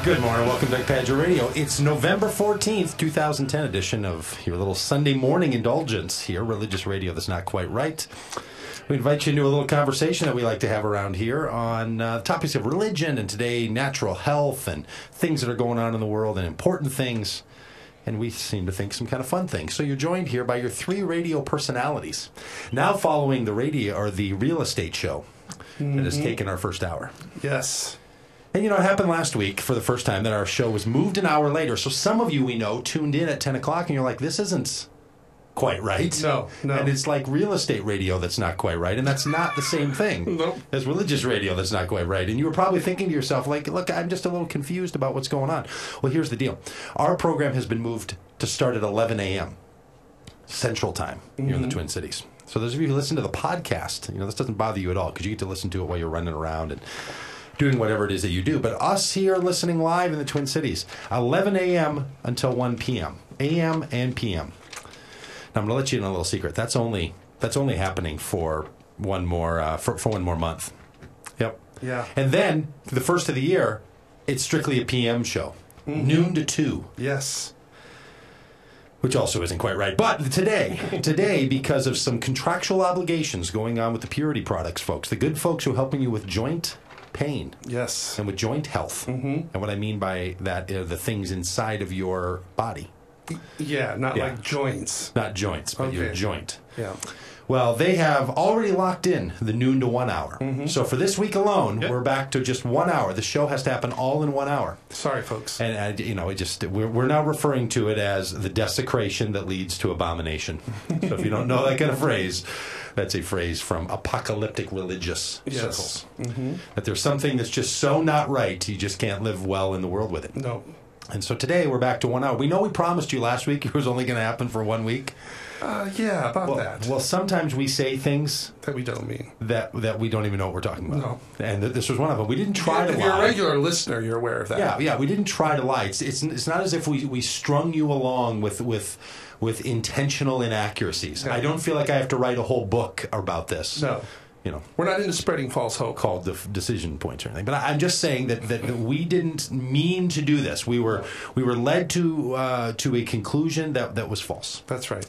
Good morning. Welcome to DougPagittRadio. It's November 14th, 2010 edition of your little Sunday morning indulgence here, religious radio that's not quite right. We invite you into a little conversation that we like to have around here on topics of religion and today natural health and things that are going on in the world and important things. And we seem to think some kind of fun things. So you're joined here by your three radio personalities. Now following the radio or the real estate show that has taken our first hour. Yes. And, you know, it happened last week for the first time that our show was moved an hour later. So some of you we know tuned in at 10 o'clock and you're like, this isn't quite right. No. And it's like real estate radio that's not quite right. And that's not the same thing as religious radio that's not quite right. And you were probably thinking to yourself, like, look, I'm just a little confused about what's going on. Well, here's the deal. Our program has been moved to start at 11 a.m. Central Time here in the Twin Cities. So those of you who listen to the podcast, you know, this doesn't bother you at all because you get to listen to it while you're running around and doing whatever it is that you do. But us here listening live in the Twin Cities, 11 a.m. until 1 p.m. a.m. and p.m. Now, I'm going to let you in a little secret. That's only happening for one more for one more month. Yep. Yeah. And then the first of the year, it's strictly a p.m. show, noon to 2. Yes. Which also isn't quite right. But today, because of some contractual obligations going on with the Purity Products folks, the good folks who are helping you with joint pain. Yes. And with joint health. And what I mean by that are the things inside of your body. Yeah, not like joints. Not joints, but your joint. Yeah. Well, they have already locked in the noon to 1 hour. So for this week alone, we're back to just 1 hour. The show has to happen all in 1 hour. Sorry, folks. And, you know, we're now referring to it as the desecration that leads to abomination. So if you don't know that kind of phrase, that's a phrase from apocalyptic religious circles. That there's something that's just so not right, you just can't live well in the world with it. No. And so today we're back to 1 hour. We know we promised you last week it was only going to happen for 1 week. Yeah, about that. Well, sometimes we say things that we don't mean. That we don't even know what we're talking about. No. And this was one of them. We didn't try to lie. If you're a regular listener, you're aware of that. Yeah, we didn't try to lie. It's not as if we strung you along with intentional inaccuracies. Yeah. I don't feel like I have to write a whole book about this. No. You know, we're not into spreading false hope. Called the decision points or anything. But I'm just saying that we didn't mean to do this. We were led to a conclusion that was false. That's right.